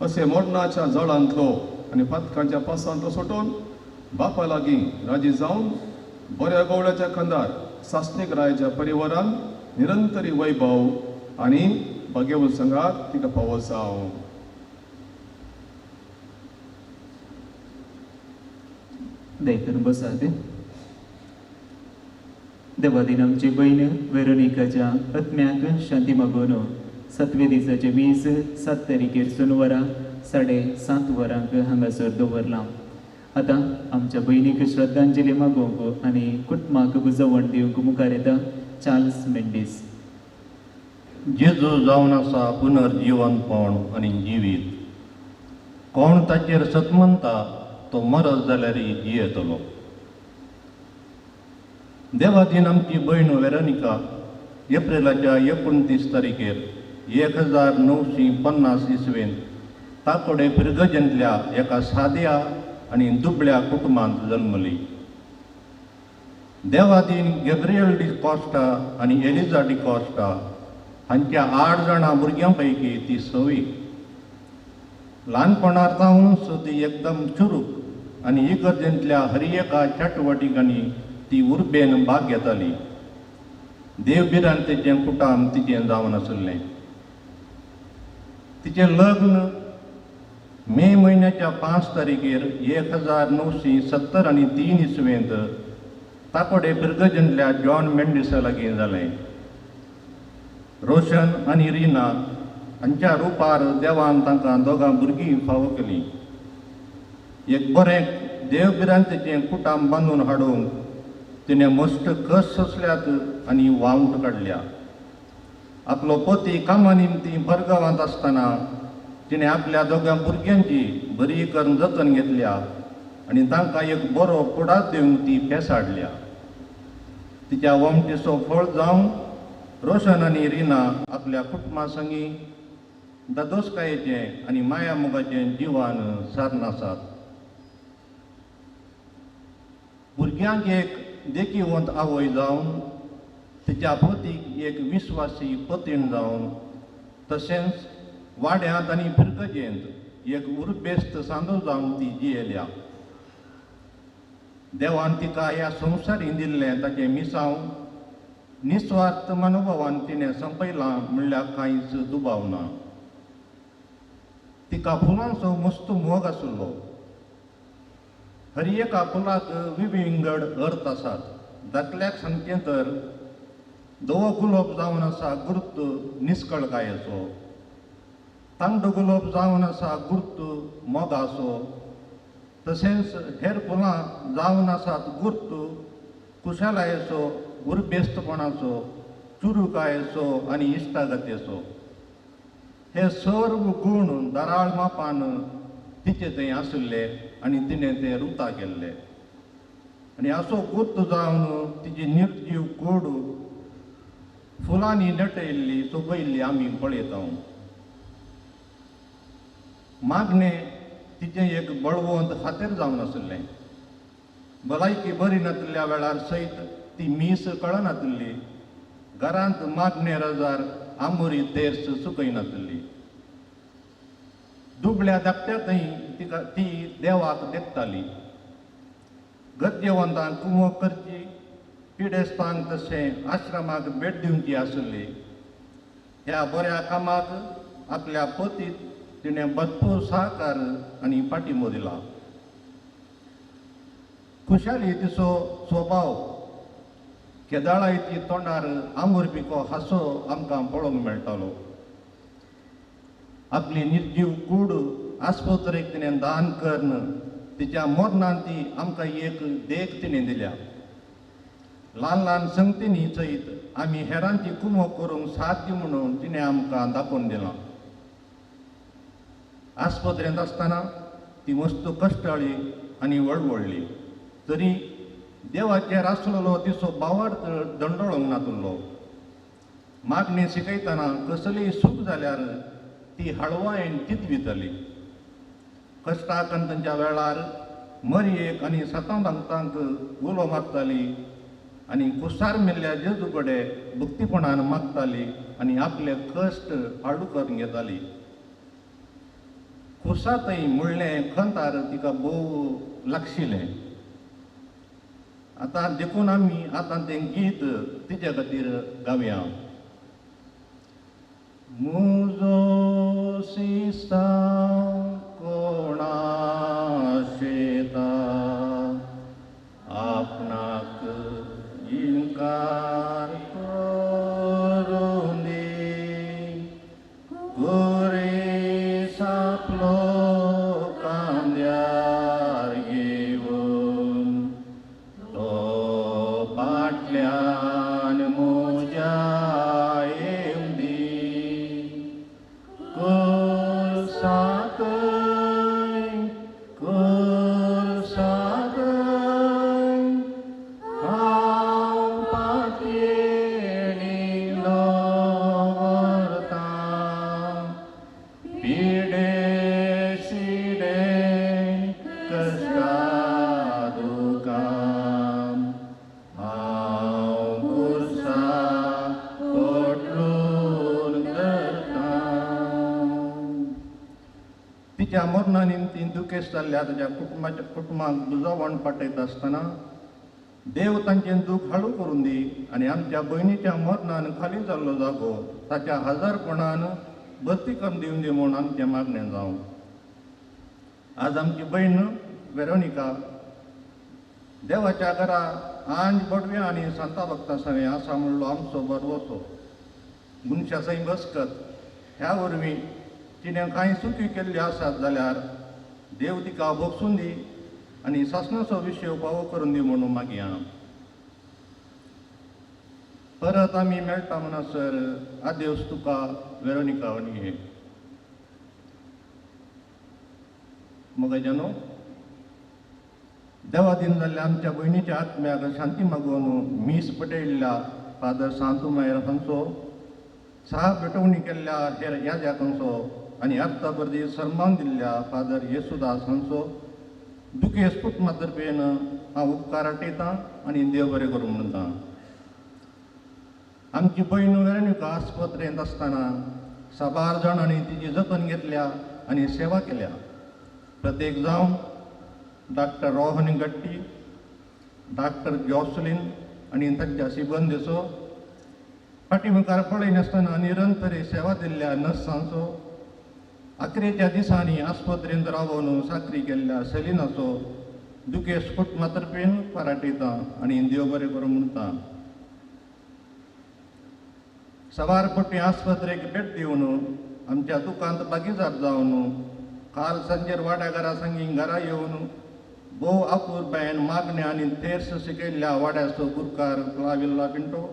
अशें मोडणाच्या जळांतलो आनी पातकांच्या पासांतलो सुटून बापा लागीं राजी जावन बऱ्या गवळ्याच्या खंदार सासणीक रायाच्या परिवारान निरंतरी वैभव आनी भगवंत संगात तिका फावो जावं. दयतून बसात. देवादीन आमची बहीण वेरोनिकाच्या आत्म्याक शांती मागून 7व्या दिसाचे 7 तारीखेर सोनवारा 7:30 वरांक हांगासर दवरलां. आतां आमच्या भयणीक श्रद्धांजली मागोवंक आनी कुटुंबाक बुजवण दिवंक मुखार येता चार्ल्स मेंडीस. जेजू जावन आसा पुनर्जिवंतपण आनी जिवीत. कोण ताचेर सतमंता तो मरत जाल्यारय जियेतलो. देवादीन आमची भयण वेरोनिका एप्रिलाच्या 29 तारीखेर 1950 इसवेंत ताकोडे पिरगजेंतल्या एका साद्या आनी दुबळ्या कुटुंबांत जल्मली. देवादीन गॅब्रियल डी कॉस्टा आनी एलिझा डी कॉस्टा हांच्या 8 जाणां भुरग्यां पैकी ती 6वी. ल्हानपणांतावनूच ती एकदम चुरूक आनी इगर्जेंतल्या हर एका चटवटिकांनी ती उर्बेन भाग घेताली. देवबिरान तिचें कुटाम तिचें जावन आशिल्लें. तिचें लग्न मे म्हयन्याच्या 5 तारीखेर 1973 इसवेंत ताकोडे पिरगजेंतल्या जॉन मेंडिसा लागीं जालें. रोशन आनी रिना हांच्या रुपार देवान तांकां दोगां भुरगीं फावो केलीं. एक बरें देवबिरांतेचें कुटाम बांदून हाडूंक तिणें मस्ट कस सोंसल्यात आनी वावूट काडल्या. आपलो पती कामा निमती बरगांवांत आसतना तिणें आपल्या दोगां भुरग्यांची बरी करून जतन घेतल्या आनी तांकां एक बरो कुडात दिवंक ती फेसाडल्या. तिच्या वमटीचो फळ जावन रोशन आनी रिना आपल्या कुटुंबा संगी दादोसकायेचें आनी माया मोगाचें जिवान सारन आसात. भुरग्यांक एक देखीवंत आवय जावन तिच्या पतीक एक विस्वासी पतीण जावन तशेंच वाड्यांत आनी पिरगजेंत एक उर्बेस्त सांदो जावन ती जियेल्या. देवान तिका ह्या संवसारीन दिल्लें ताचें मिसांव निस्वार्थ मनोभावान तिणें संपयलां म्हणल्यार कांयच दुबाव ना. तिका फुलांचो मस्त मोग आशिल्लो. हर एका फुलाक विविंगड अर्थ आसात. दाखल्याक सांगचें तर धवो गुलाब जावन आसा गुर्त निश्कळकायेचो. तांबडो गुलाब जावन आसा गुर्त मोगाचो. तशेंच हेर फुलां जावन आसात गुर्त कुशलायेचो, उर्बेस्तपणाचो, चुरूकायेचो आनी इश्टागतेचो. हे सर्व गूण दाराळ मापान तिचे थंय आशिल्ले आनी तिणें ते रुता केल्ले. आनी असो गुर्त जावन तिची निर्जीव कूड फुलांनी नटयल्ली सोबयल्ली आमी पळयता. मागणें तिचें एक बळवंत खातेर जावन आशिल्लें. भलायकी बरी नाशिल्ल्या वेळार सयत ती मीस कळनाशिल्ली. घरांत मागणे रजार आमुरी तेर्स सुकयनाशिल्ली. दुबळ्या धाकट्यातय तिका ती देवाक देखताली. गरजेवंतांक कुमक करची, पिडेस्तांक तशें आश्रमाक भेट दिवची आशिल्ली. ह्या बऱ्या कामाक आपल्या पतीक तिणें भरपूर सहकार आनी पाठिंबो दिला. खुशाली तिचो स्वभाव केदाळायती तोंडार आंगूर पिको हांसो आमकां पळोवंक मेळटालो. आपली निर्जीव कूड आस्पत्रेक तिणें दान करून तिच्या मरणान ती आमकां एक देख तिणें दिल्या. ल्हान ल्हान संगतींनी सयत आमी हेरांची कुमो करूंक साध्य म्हणून तिणें आमकां दाखोवन दिलां. आस्पत्रेंत आसतना ती मस्त कश्टाळी आनी वळवळ्ळी, तरी देवाचेर आसलेलो तिचो बावार्थ दंडोळोंक नातुल्लो. मागणी शिकयतना कसलीय सूख जाल्यार ती हळवायेन चिंतवितली. कश्टाकंतांच्या वेळार मरयेक आनी सतांतांक उलो मारताली आनी कुसार मेल्ल्या जेजू कडेन भक्तीपणान मागताली आनी आपले कश्ट आडू करून घेताली. खुसातय म्हणलें खंतार तिका भोव लागशिल्लें. आतां देखून आमी आतां तें गीत तिचे खातीर गावया. म्हजो सिस्ता कोणा शेता आपणाक इन्कार करून दी. गोरे सापलो कांद्यार घेवन तो फाटल्यान म्हज्या येवं दी. कर साकय हांव पातयेळिलो व्हरतां. पिडे शिडे कश्टा दुकां हांव खुर्सा पोटलून धरतां. तिच्या मरणा निमती दुखेस्त जाल्ल्या ताच्या कुटुंबाक दुजोवण पाठयत आसतना देव तांचें दूख हळू करून दी आनी आमच्या भयणीच्या मरणान खाली जाल्लो जागो ताच्या हजारपणान भरती करून दिवन दी म्हूण आमचें मागणें जावं. आज आमची भयण वेरोनिका देवाच्या घरा आंज बडव्या आनी सांता भक्तां सगळें आसा म्हणलो आमचो बरवसो. मनशा सई बसकत ह्या वरवीं तिणें कांय चुकी केल्ल्यो आसात जाल्यार देव तिका भोगसून दी आनी सासणाचो विशय फावो करून दी म्हणून मागया. परत आमी मेळटा म्हणसर आदेवस तुका वेरोनिका वणये. मोगाच्यानो देवा दिन जाल्ल्या आमच्या भयणीच्या आत्म्याक शांती मागून मीस पटयल्ल्या फादर सांतुमायर हांचो साहा पेटोवणी केल्ल्या हेर याज्याक हांचो आनी आत्तापर्दी सन्मान दिल्ल्या फादर येसुदास हांचो दुखेस्त कुटुंबातर्फेन हांव उपकार आटयतां आनी देव बरें करूं म्हणटा. आमची भयण वेरोनिका आस्पत्रेंत आसतना साबार जाणांनी तिची जतन घेतल्या आनी सेवा केल्या. प्रत्येक जावन डॉक्टर रोहन गट्टी, डॉक्टर जॉसलिन आनी तांच्या सिबंदेचो, फाटीमुखार पळय नासतना निरंतर सेवा दिल्ल्या नर्सांचो, अखेरेच्या दिसांनी आस्पत्रेंत रावून साकरी केल्ल्या सेलिनाचो दुखेस्त कुटुंबातर्फेन फाराटयतां आनी देव बरें करूं म्हणटा. सवारपट्टी आस्पत्रेक भेट दिवन आमच्या दुकांत बागीजार जावन काल सांजेर वाड्या घरा सांगी घरा येवन भोव आपुरबायेन मागणे आनी तेर्स शिकयल्ल्या वाड्याचो गुरकार क्लाविल्ला पिंटो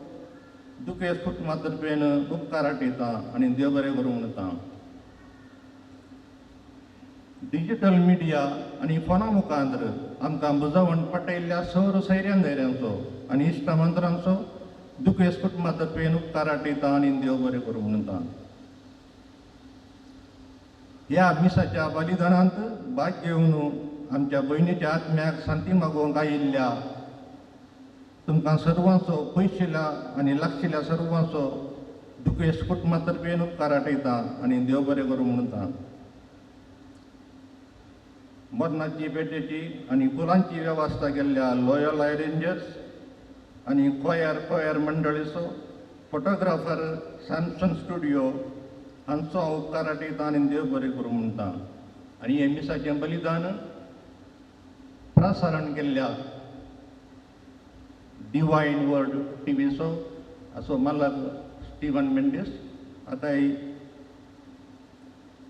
दुखेस्त कुटुंबातर्फेन उपकार आटयतां आनी देव बरें करूं म्हणटा. डिजिटल मिडिया आनी फोना मुखार आमकां बुजवण पटयल्ल्या सौर सैऱ्यां धैर्यांचो आनी इश्टमंत्रांचो दुखेस्त कुटुंबातर्फेन उपकार आटयतां आनी देव बरें करूं म्हणटा. ह्या मिसाच्या बलिदानांत भाग घेवन आमच्या भयणीच्या आत्म्याक शांती मागोवंक आयिल्ल्या तुमकां सर्वांचो पयशिल्ल्या आनी लागशिल्ल्या सर्वांचो दुखेस्त कुटुंबातर्फेन उपकार आटयतां आनी देव बरें करूं म्हणटा. मरणाची पेटेची आनी फुलांची वेवस्था केल्ल्या लॉयल रेंजर्स आनी कोयर मंडळीचो, फोटोग्राफर सॅमसंग स्टुडिओ हांचो हांव उपकार आटयतां आनी देव बरें करूं म्हणटा. आनी हे मिसाचें बलिदान प्रसारण केल्ल्या डिवायन वर्ड टीव्ही शो असो मला स्टीवन मेंडिस आताही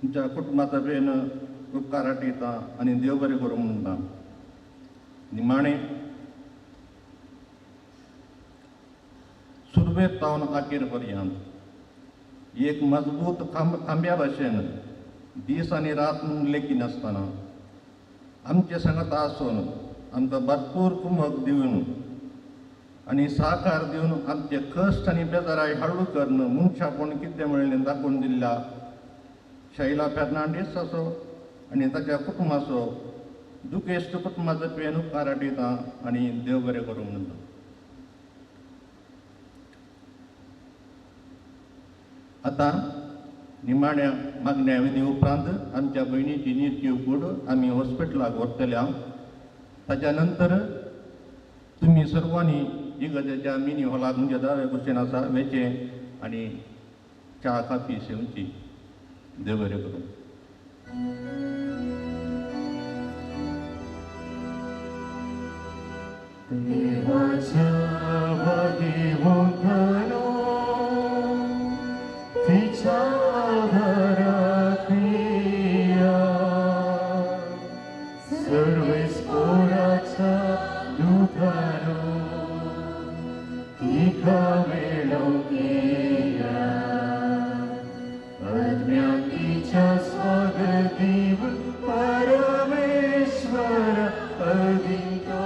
तुमच्या कुटुंबाचा बेन उपकाराट येता आणि देव बरें करूं म्हणटा निमाणे सुरवेत तावन अखेर पर्यंत एक मजबूत खांब्या भाशेन दीस आनी रात म्हूण लेखी नासतना आमचे सांगता आसून आमकां भरपूर कुमक दिवन आनी सहकार दिवन आमचे कश्ट आनी बेजाराय हळू करून मनशापण कितें म्हणलें दाखोवन दिल्ल्या शैला फेर्नांडीस असो आनी ताच्या कुटुंबाचो दुखेस्त कुटुंबाचो तुवें उपकार दिता आनी देव बरें करूं म्हणटा आतां निमाण्या मागण्या विधी उपरांत आमच्या भयणीची निर्ची कूड आमी हॉस्पिटलाक व्हरतल्या ताच्या नंतर तुमी सर्वांनी इगर्जेच्या मिनी हॉलाक म्हणजे दावे कुशीन आसा वेचे आनी च्या कॉफी सेवची देव बरें करूं देवाच्या वही मुखानो तिच्या घरात या सर्वेस पोराचा दुधानो तिका मेळोवया अज्ञातीच्या स्वागतीव परमेश्वर अदितो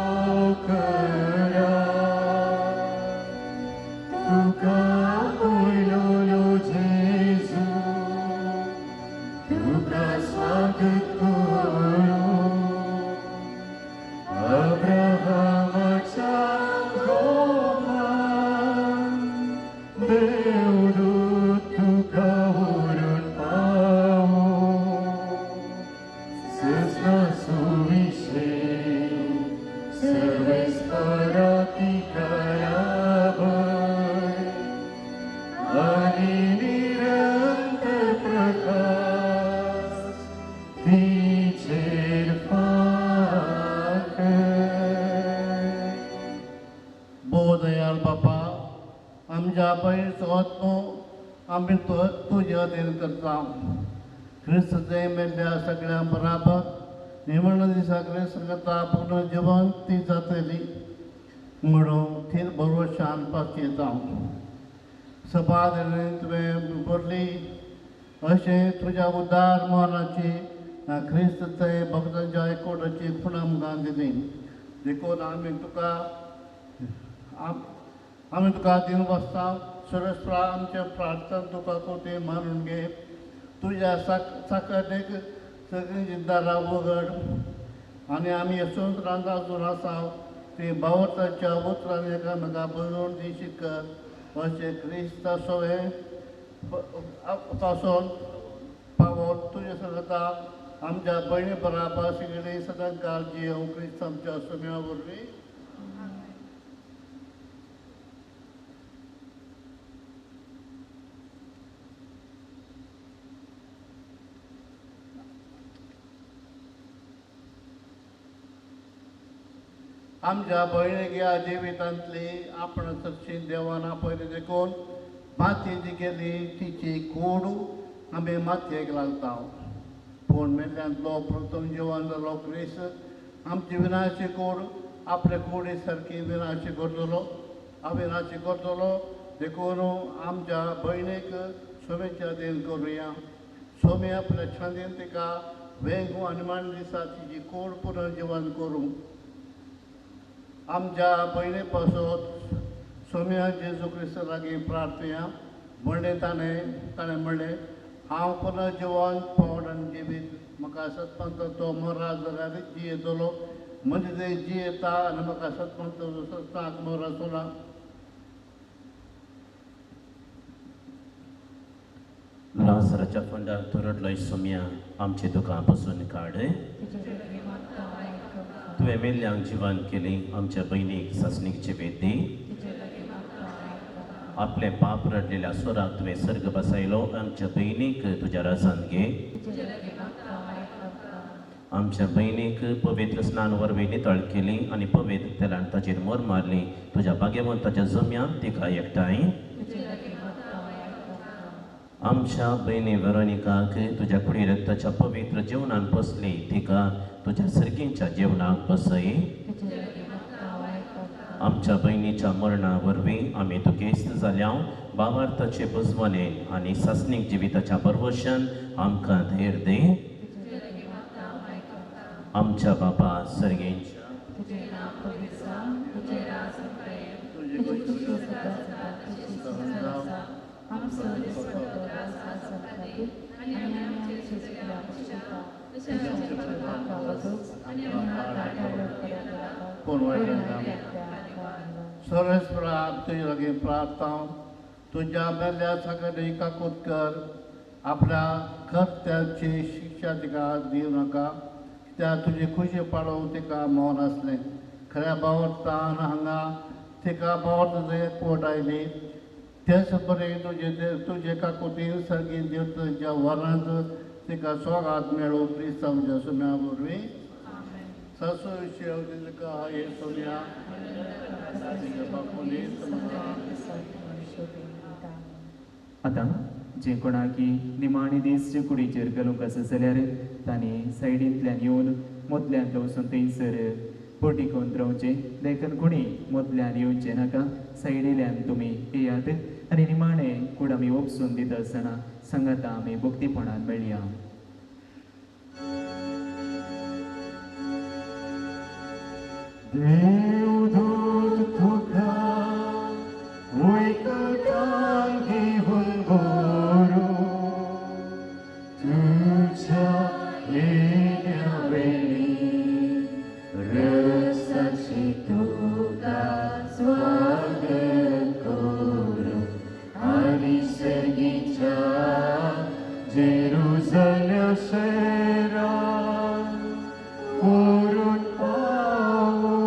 करा तुका पयलो जेजू तुका स्वागत करू अब्राहमाच्या गोमान देवदूत तुका व्हरून पावो सुस्ना सुविशेष सर्वेस पराती करावय आणि निरंतर प्रकाश तिचेर फाकय बोधयाल बापा आमच्या पयलीचो आत्मो आमी तुजे अधीन करता क्रिस्त जय मेल्ल्या सगळ्या बराबर निमण दिसाकले संगता पूर्ण जिवन ती जातली म्हणून थीर भरवशान पावची येता सपादने तुवें बरली अशें तुज्या उदार मोहनाची क्रिस्त जय भक्तांच्या एकवटाची खुण आमकां दिली देखून आमी तुका दिन बसता सरस्प्रा आमचे प्रार्थना तुका कोती मानून घे तुज्या साकडेक सगळीं दारां उगड आनी आमी येसून रांदाजून आसा ती भावताच्या उतरान एकामेका बरोवन ती शिकत अशें क्रिस्ता सोवे पासून पावोन तुजे सांगता आमच्या भयणी बराबर शिगडी सदांच काळजी हांव क्रिस्त आमच्या सुम्या वरवीं आमच्या भयणीक ह्या जिवितांतली आपण सक्षी देवान आपयली देखून माती जी गेली तिची कूड आमी मातयेक लायता पूण मेल्ल्यांतलो प्रथम जिवन जालो क्रिस्त आमची विनाशी कूड आपले कुडी सारकी विनाशी करतलो अविनाशी करतलो देखून आमच्या भयणीक सोमेच्या दिन करुया सोमे आपल्या छांदीन तिका वेगू आनी मान दिसा तिची कूड पुनर्जीवन करूं आमच्या भयणी पासून सोम्या जेजू क्रिस्त लागीं प्रार्थया म्हणलें ताणें म्हणलें हांव पुनर्जीवन पावड आनी जिवीत म्हाका सतपंथाचो मोरा जगार जी येतलो म्हणजे ते जी येता आनी म्हाका सतपंथाचो सत्ताक मोर आसना लाजराच्या फंडार तुरडलोय सोम्या आमचे दुकां पासून काड तुवें मेल्ल्यांक जिवन केली आमच्या भयणीक ससणीक वेदी आपले पाप रडलेल्या स्वराक तुवें सर्ग बसयलो आमच्या भयणीक तुज्या राजान घे आमच्या बहिणीक पवित्र स्नान वरवीं नितळ केली आनी पवित्र तेलान ताचेर मोर मारली. तुज्या भाग्यवंताच्या जम्यान तिका एकठांय. आमच्या बहिणी वेरोनिकाक तुज्या कुडी रक्ताच्या पवित्र जेवणान बसली. तिका तुज्या सर्गींच्या जेवणाक बसय. आमच्या बहिणीच्या मरणा वरवीं आमी दुखेस्त जाल्या. भावार्थाचे बुजवणेन आनी सासणीक जिविताच्या परवशान आमकां धैर्य दे. आमच्या बापा सर्गेंच्या सर्वेस्परा तुझे लागीं प्रार्थना तुझ्या मेल्या सगळ्या काकूत कर. आपल्या कर्त्याची शिक्षा तिका दिवं नाका. त्या तुझे खुशी पाडून तिका मौन आसलें. खऱ्या भावार्थान हांगा तिका भावार्थ पोट आयली. तेच बरें तुजे काकुतीन सर्गीन देवताच्या वरांत तिका सोगात मेळूं क्रिस्तांवच्या सुम्या वरवीं. सासू शेव तिका हे सोम्या आतां जे कोणाकी निमाणे दीस जे कुडीचेर घालूंक आसा जाल्यार तांणी सायडींतल्यान येवन मदल्यांतलो वचून थंयसर पोटिकोन रावचें. देखून कोणी मदल्यान येवचें नाका. सायडींतल्यान तुमी येयात आनी निमाणें कूड आमी ओपसून दिता आसतना सांगाता आमी भक्तीपणान मेळया. देवदूत तुका वैकुंठान घेऊन गोरो. तुझ्या येण्या वेळी रसाची तुका स्वागत करू. आनी सर्गीच्या जेरुसलेम शहरान व्हरून पावू.